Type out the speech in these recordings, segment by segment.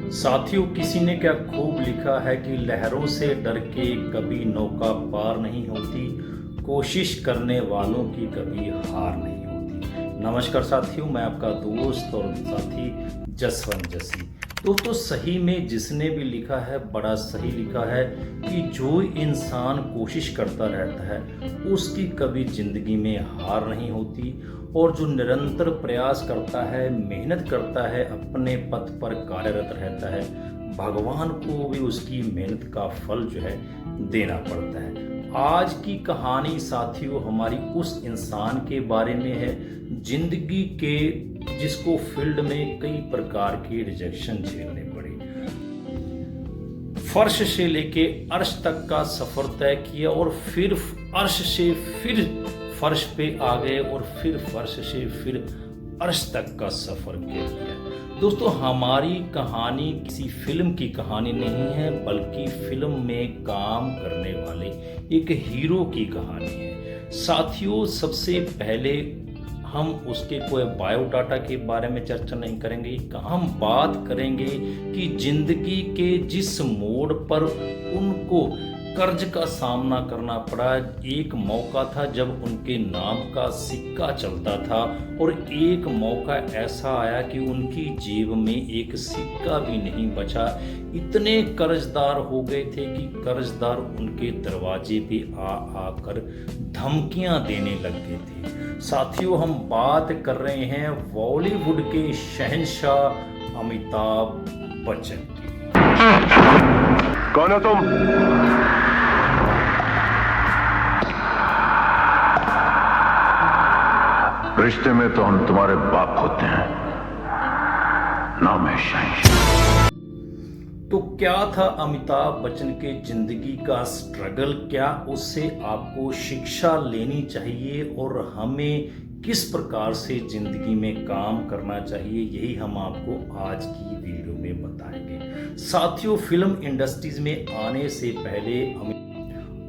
साथियों, किसी ने क्या खूब लिखा है कि लहरों से डर के कभी नौका पार नहीं होती, कोशिश करने वालों की कभी हार नहीं होती। नमस्कार साथियों, मैं आपका दोस्त और साथी जसवंत जसी। दोस्तों, सही में जिसने भी लिखा है बड़ा सही लिखा है कि जो इंसान कोशिश करता रहता है उसकी कभी ज़िंदगी में हार नहीं होती, और जो निरंतर प्रयास करता है, मेहनत करता है, अपने पथ पर कार्यरत रहता है, भगवान को भी उसकी मेहनत का फल जो है देना पड़ता है। आज की कहानी साथियों हमारी उस इंसान के बारे में है जिंदगी के जिसको फील्ड में कई प्रकार के रिजेक्शन झेलने पड़े। फर्श से लेके अर्श तक का सफर तय किया और फिर अर्श से फिर फर्श पे आ गए और फिर फर्श से फिर अर्श तक का सफर किया। दोस्तों, हमारी कहानी किसी फिल्म की कहानी नहीं है, बल्कि फिल्म में काम करने वाले एक हीरो की कहानी है। साथियों, सबसे पहले हम उसके कोई बायोडाटा के बारे में चर्चा नहीं करेंगे। हम बात करेंगे कि जिंदगी के जिस मोड़ पर उनको कर्ज का सामना करना पड़ा। एक मौका था जब उनके नाम का सिक्का चलता था, और एक मौका ऐसा आया कि उनकी जेब में एक सिक्का भी नहीं बचा। इतने कर्जदार हो गए थे कि कर्जदार उनके दरवाजे पे आ आकर धमकियां देने लग गए थे। साथियों, हम बात कर रहे हैं बॉलीवुड के शहंशाह अमिताभ बच्चन की। कौन हो तुम? रिश्ते में तो हम तुम्हारे बाप होते हैं, नाम है शहंशाह। तो क्या था अमिताभ बच्चन के जिंदगी का स्ट्रगल? क्या उससे आपको शिक्षा लेनी चाहिए और हमें किस प्रकार से जिंदगी में काम करना चाहिए, यही हम आपको आज की वीडियो में बताएंगे। साथियों, फिल्म इंडस्ट्रीज में आने से पहले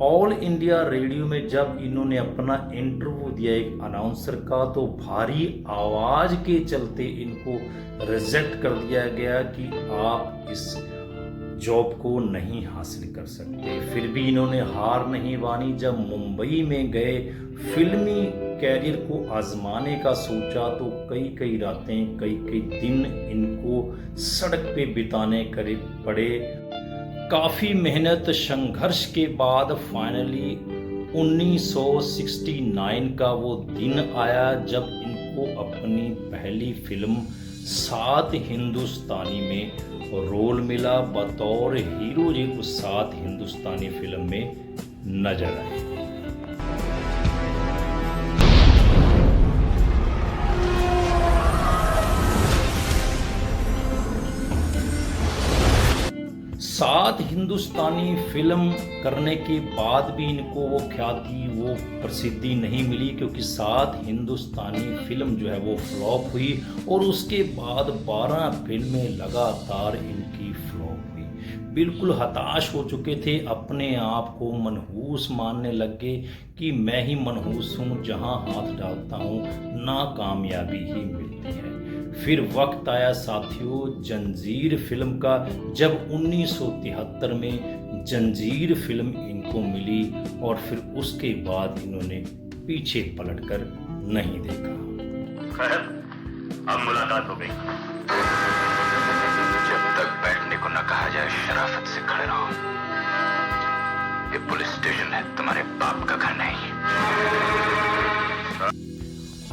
ऑल इंडिया रेडियो में जब इन्होंने अपना इंटरव्यू दिया एक अनाउंसर का, तो भारी आवाज के चलते इनको रिजेक्ट कर दिया गया कि आप इस जॉब को नहीं हासिल कर सकते। फिर भी इन्होंने हार नहीं मानी। जब मुंबई में गए, फिल्मी कैरियर को आजमाने का सोचा, तो कई कई रातें, कई कई दिन इनको सड़क पे बिताने करे पड़े। काफ़ी मेहनत संघर्ष के बाद फाइनली 1969 का वो दिन आया जब इनको अपनी पहली फिल्म सात हिंदुस्तानी में रोल मिला। बतौर हीरो जी उस सात हिंदुस्तानी फिल्म में नजर आए। सात हिंदुस्तानी फिल्म करने के बाद भी इनको वो ख्याति, वो प्रसिद्धि नहीं मिली, क्योंकि सात हिंदुस्तानी फिल्म जो है वो फ्लॉप हुई और उसके बाद 12 फिल्में लगातार इनकी फ्लॉप हुई। बिल्कुल हताश हो चुके थे, अपने आप को मनहूस मानने लग गए कि मैं ही मनहूस हूँ, जहाँ हाथ डालता हूँ नाकामयाबी ही मिलती है। फिर वक्त आया साथियों जंजीर फिल्म का, जब 1973 में जंजीर फिल्म इनको मिली, और फिर उसके बाद इन्होंने पीछे पलटकर नहीं देखा। खैर, अब मुलाकात हो गई। जब तक बैठने को न कहा जाए शराफत से खड़े रहो। ये पुलिस स्टेशन है, तुम्हारे बाप का घर नहीं।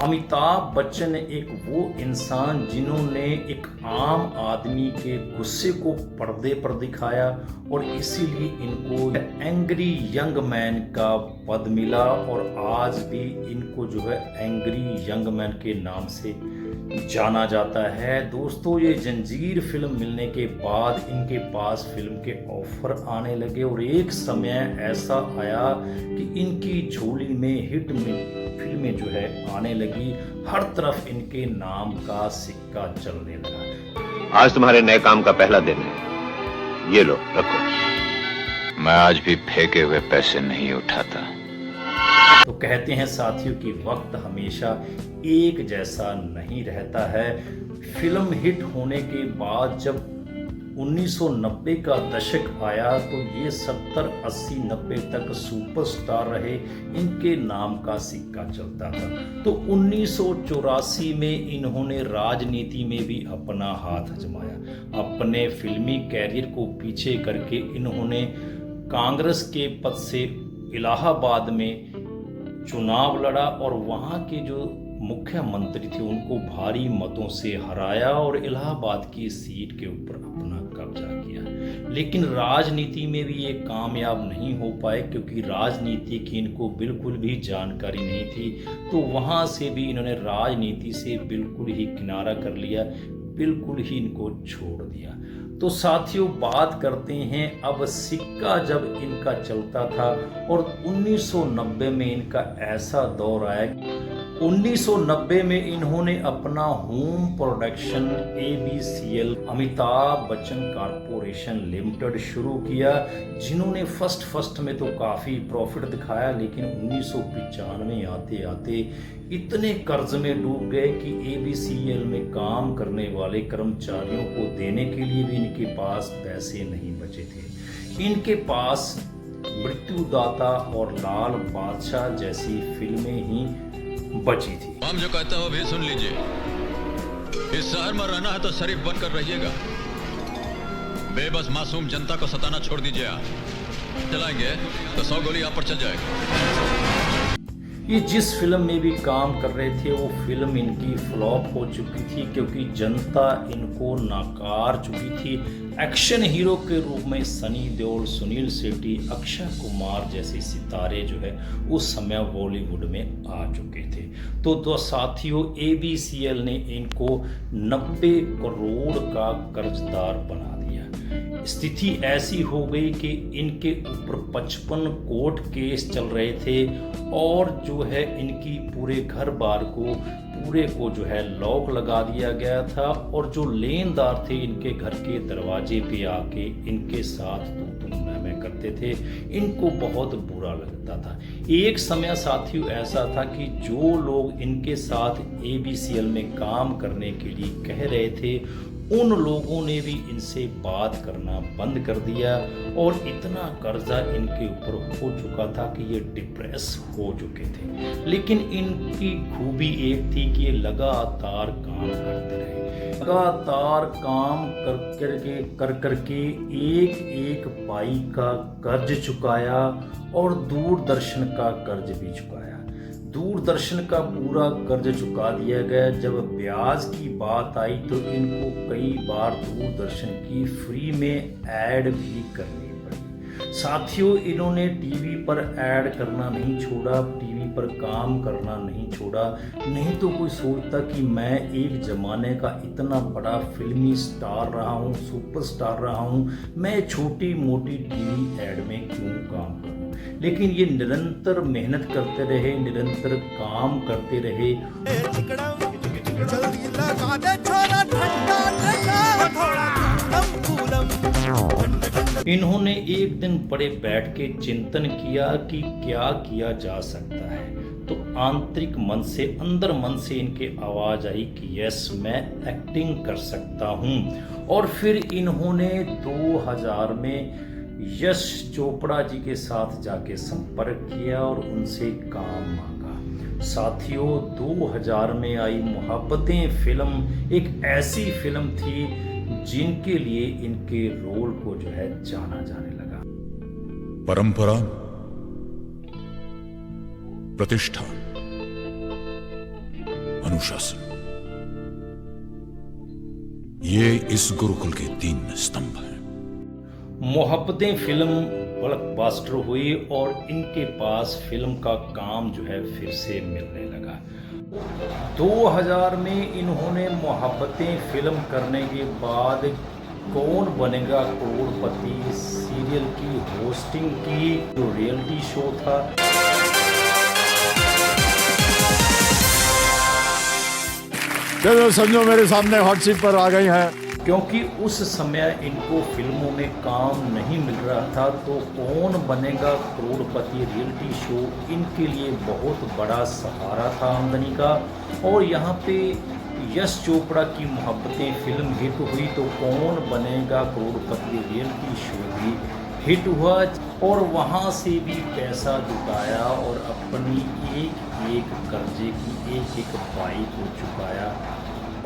अमिताभ बच्चन एक वो इंसान जिन्होंने एक आम आदमी के गुस्से को पर्दे पर दिखाया, और इसीलिए इनको एंग्री यंग मैन का पद मिला, और आज भी इनको जो है एंग्री यंग मैन के नाम से जाना जाता है। दोस्तों, ये जंजीर फिल्म मिलने के बाद इनके पास फिल्म के ऑफर आने लगे, और एक समय ऐसा आया कि इनकी झोली में हिट में फिल्में जो है आने लगी। हर तरफ इनके नाम का सिक्का चलने लगा। आज तुम्हारे नए काम का पहला दिन है, ये लो रखो। मैं आज भी फेंके हुए पैसे नहीं उठाता। तो कहते हैं साथियों कि वक्त हमेशा एक जैसा नहीं रहता है। फिल्म हिट होने के बाद जब 1990 का दशक आया तो ये 70, 80, 90 तक सुपरस्टार रहे, इनके नाम का सिक्का चलता था। तो 1984 में इन्होंने राजनीति में भी अपना हाथ आजमाया। अपने फिल्मी कैरियर को पीछे करके इन्होंने कांग्रेस के पद से इलाहाबाद में चुनाव लड़ा और वहाँ के जो मुख्यमंत्री थे उनको भारी मतों से हराया और इलाहाबाद की सीट के ऊपर अपना कब्जा किया। लेकिन राजनीति में भी ये कामयाब नहीं हो पाए क्योंकि राजनीति की इनको बिल्कुल भी जानकारी नहीं थी। तो वहाँ से भी इन्होंने राजनीति से बिल्कुल ही किनारा कर लिया, बिल्कुल ही इनको छोड़ दिया। तो साथियों, बात करते हैं अब सिक्का जब इनका चलता था और 1990 में इनका ऐसा दौर आया। 1990 में इन्होंने अपना home production ABCL Amitabh Bachchan corporation limited शुरू किया, जिन्होंने फर्स्ट में तो काफ़ी प्रॉफिट दिखाया, लेकिन 1995 आते आते इतने कर्ज में डूब गए कि ABCL में काम करने वाले कर्मचारियों को देने के लिए भी इनके पास पैसे नहीं बचे थे। इनके पास मृत्युदाता और लाल बादशाह जैसी फिल्में ही बची थी। हम जो कहते हो भी सुन लीजिए, इस शहर में रहना है तो शरीफ बनकर रहिएगा, बेबस मासूम जनता को सताना छोड़ दीजिए। आप चलाएंगे तो 100 गोली आप पर चल जाएगी। ये जिस फिल्म में भी काम कर रहे थे वो फिल्म इनकी फ्लॉप हो चुकी थी क्योंकि जनता इनको नाकार चुकी थी। एक्शन हीरो के रूप में सनी देओल, सुनील शेट्टी, अक्षय कुमार जैसे सितारे जो है उस समय बॉलीवुड में आ चुके थे। तो साथियों, ABCL ने इनको 90 करोड़ का कर्जदार बना दिया। स्थिति ऐसी हो गई कि इनके ऊपर 55 कोर्ट केस चल रहे थे और जो है इनकी पूरे घर बार को जो है लॉक लगा दिया गया था और जो लेनदार थे इनके घर के दरवाजे पे आके इनके साथ तुम मैं करते थे, इनको बहुत बुरा लगता था। एक समय साथियों ऐसा था कि जो लोग इनके साथ ABCL में काम करने के लिए कह रहे थे उन लोगों ने भी इनसे बात करना बंद कर दिया और इतना कर्जा इनके ऊपर हो चुका था कि ये डिप्रेस हो चुके थे। लेकिन इनकी खूबी एक थी कि ये लगातार काम करते रहे, लगातार काम कर करके एक पाई का कर्ज चुकाया और दूरदर्शन का कर्ज भी चुकाया। दूरदर्शन का पूरा कर्ज चुका दिया गया। जब ब्याज की बात आई तो इनको कई बार दूरदर्शन की फ्री में ऐड भी करनी पड़ी। साथियों, इन्होंने टीवी पर ऐड करना नहीं छोड़ा, टीवी पर काम करना नहीं छोड़ा। नहीं तो कोई सोचता कि मैं एक ज़माने का इतना बड़ा फिल्मी स्टार रहा हूँ, सुपरस्टार रहा हूँ, मैं छोटी मोटी टीवी ऐड में क्यों काम करूँ। लेकिन ये निरंतर मेहनत करते रहे, निरंतर काम करते रहे। इन्होंने एक दिन बड़े बैठ के चिंतन किया कि क्या किया जा सकता है। तो आंतरिक मन से, अंदर मन से इनके आवाज आई कि यस, मैं एक्टिंग कर सकता हूँ। और फिर इन्होंने 2000 में यश चोपड़ा जी के साथ जाके संपर्क किया और उनसे काम मांगा। साथियों, 2000 में आई मोहब्बतें फिल्म एक ऐसी फिल्म थी जिनके लिए इनके रोल को जो है जाना जाने लगा। परंपरा, प्रतिष्ठा, अनुशासन, ये इस गुरुकुल के 3 स्तंभ हैं। मोहब्बतें फिल्म ब्लॉकबस्टर हुई और इनके पास फिल्म का काम जो है फिर से मिलने लगा। 2000 में इन्होंने मोहब्बतें फिल्म करने के बाद कौन बनेगा करोड़पति सीरियल की होस्टिंग की, जो रियलिटी शो था। चलो समझो मेरे सामने हॉट सीट पर आ गई हैं। क्योंकि उस समय इनको फिल्मों में काम नहीं मिल रहा था, तो कौन बनेगा करोड़पति रियलिटी शो इनके लिए बहुत बड़ा सहारा था आमदनी का। और यहाँ पे यश चोपड़ा की मोहब्बतें फिल्म हिट हुई तो कौन बनेगा करोड़पति रियलिटी शो भी हिट हुआ और वहाँ से भी पैसा जुटाया और अपनी एक एक कर्जे की एक एक बाइक को चुकाया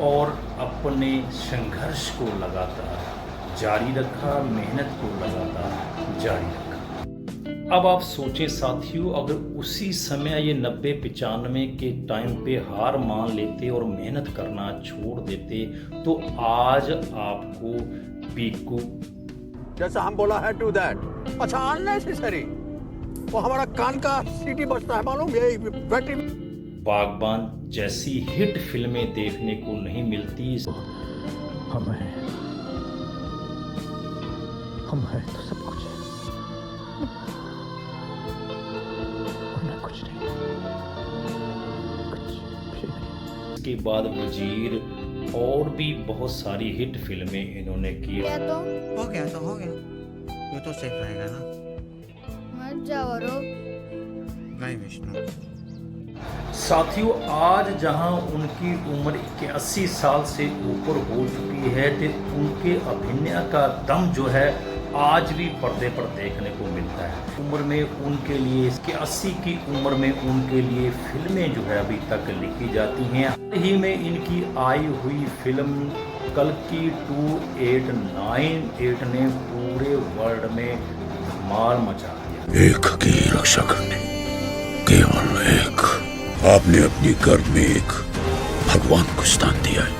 और अपने संघर्ष को लगातार जारी रखा, मेहनत को लगातार जारी रखा। अब आप सोचें साथियों, अगर उसी समय ये 90-95 के टाइम पे हार मान लेते और मेहनत करना छोड़ देते तो आज आपको पीकू जैसा हम बोला है टू दैट। अच्छा अननेसेसरी वो हमारा कान का सीटी बजता है मालूम, ये बैटरी। बागबान जैसी हिट फिल्में देखने को नहीं मिलती। हम हैं तो सब कुछ है, वरना कुछ नहीं, कुछ भी नहीं। इसके बाद वजीर और भी बहुत सारी हिट फिल्में इन्होंने की। हो गया तो हो गया, वो तो सेफ रहेगा ना। मत जाओ रो। नहीं विष्णु। साथियों, आज जहां उनकी उम्र 81 साल से ऊपर हो चुकी है तो उनके अभिनय का दम जो है आज भी पर्दे पर देखने को मिलता है। उम्र में उनके लिए 81 की उम्र में उनके लिए फिल्में जो है अभी तक लिखी जाती हैं। हाल ही में इनकी आई हुई फिल्म कल्कि 2898 ने पूरे वर्ल्ड में धमाल मचा दिया। एक की रक्षा करने, केवल एक। आपने अपनी गर्भ में एक भगवान को स्थान दिया है।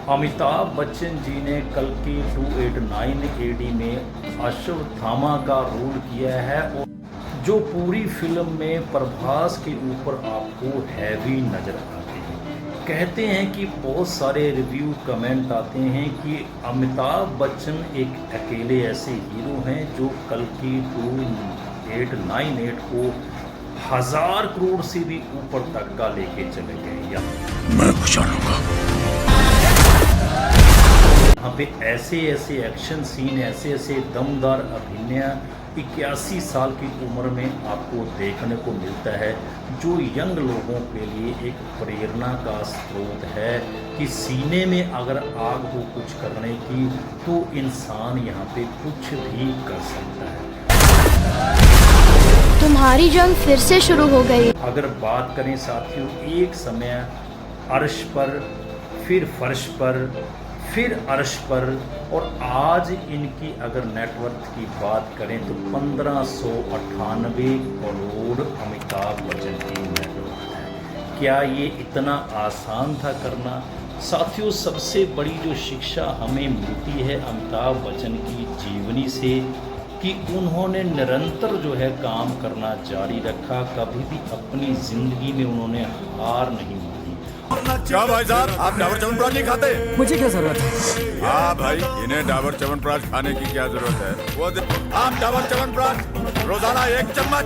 अमिताभ बच्चन जी ने कल्कि 289 AD में अश्वत्थामा का रोल किया है और जो पूरी फिल्म में प्रभास के ऊपर आपको हैवी नजर आते हैं। कहते हैं कि बहुत सारे रिव्यू कमेंट आते हैं कि अमिताभ बच्चन एक अकेले ऐसे हीरो हैं जो कल्कि 2898 को 1000 करोड़ से भी ऊपर तक का लेके चले गए। मैं बचा लूंगा। यहाँ पे ऐसे ऐसे एक्शन सीन, ऐसे ऐसे दमदार अभिनय 81 साल की उम्र में आपको देखने को मिलता है, जो यंग लोगों के लिए एक प्रेरणा का स्रोत है कि सीने में अगर आग हो कुछ करने की तो इंसान यहाँ पे कुछ भी कर सकता है। तुम्हारी जंग फिर से शुरू हो गई। अगर बात करें साथियों, एक समय अर्श पर, फिर फर्श पर, फिर अर्श पर और आज इनकी अगर नेटवर्थ की बात करें तो 1598 करोड़ अमिताभ बच्चन की नेटवर्थ है। क्या ये इतना आसान था करना? साथियों, सबसे बड़ी जो शिक्षा हमें मिलती है अमिताभ बच्चन की जीवनी से कि उन्होंने निरंतर जो है काम करना जारी रखा, कभी भी अपनी जिंदगी में उन्होंने हार नहीं मानी। क्या भाई साहब, आप डाबर च्यवनप्राश नहीं खाते? मुझे क्या जरूरत है? हाँ भाई, इन्हें डाबर च्यवनप्राश खाने की क्या जरूरत है? वो आप डाबर च्यवनप्राश रोजाना 1 चम्मच।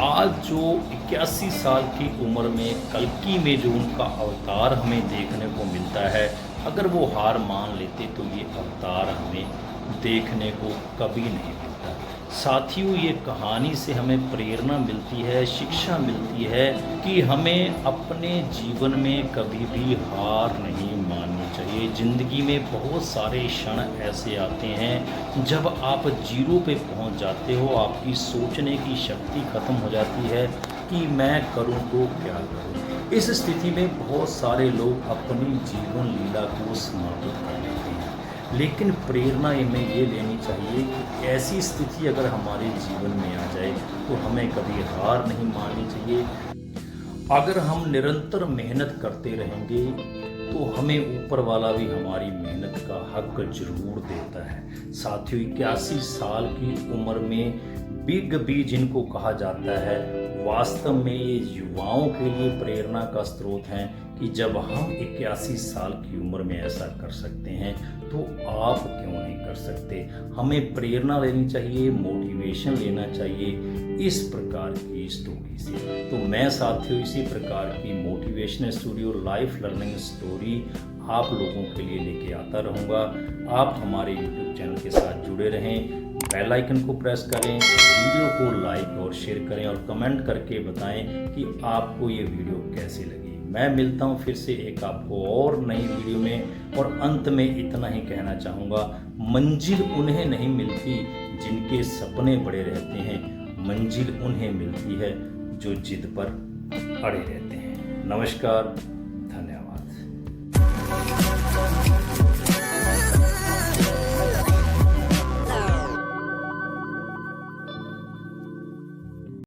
आज जो 81 साल की उम्र में कल्कि में जो उनका अवतार हमें देखने को मिलता है, अगर वो हार मान लेते तो ये अवतार हमें देखने को कभी नहीं मिलता। साथियों, ये कहानी से हमें प्रेरणा मिलती है, शिक्षा मिलती है कि हमें अपने जीवन में कभी भी हार नहीं माननी चाहिए। ज़िंदगी में बहुत सारे क्षण ऐसे आते हैं जब आप जीरो पे पहुंच जाते हो, आपकी सोचने की शक्ति ख़त्म हो जाती है कि मैं करूं तो क्या करूं। इस स्थिति में बहुत सारे लोग अपनी जीवन लीला को समाप्त कर लेते हैं, लेकिन प्रेरणा इनमें ये लेनी चाहिए कि ऐसी स्थिति अगर हमारे जीवन में आ जाए तो हमें कभी हार नहीं माननी चाहिए। अगर हम निरंतर मेहनत करते रहेंगे तो हमें ऊपर वाला भी हमारी मेहनत का हक जरूर देता है। साथियों, 81 साल की उम्र में बिग बी जिनको कहा जाता है, वास्तव में ये युवाओं के लिए प्रेरणा का स्रोत हैं कि जब हम 81 साल की उम्र में ऐसा कर सकते हैं तो आप क्यों नहीं कर सकते। हमें प्रेरणा लेनी चाहिए, मोटिवेशन लेना चाहिए इस प्रकार की स्टोरी से। तो मैं साथियों इसी प्रकार की मोटिवेशनल स्टोरी और लाइफ लर्निंग स्टोरी आप लोगों के लिए लेके आता रहूँगा। आप हमारे YouTube चैनल के साथ जुड़े रहें, बेल आइकन को प्रेस करें, वीडियो को लाइक और शेयर करें और कमेंट करके बताएं कि आपको ये वीडियो कैसी लगी। मैं मिलता हूँ फिर से एक आपको और नई वीडियो में, और अंत में इतना ही कहना चाहूँगा, मंजिल उन्हें नहीं मिलती जिनके सपने बड़े रहते हैं, मंजिल उन्हें मिलती है जो जिद पर अड़े रहते हैं। नमस्कार, धन्यवाद।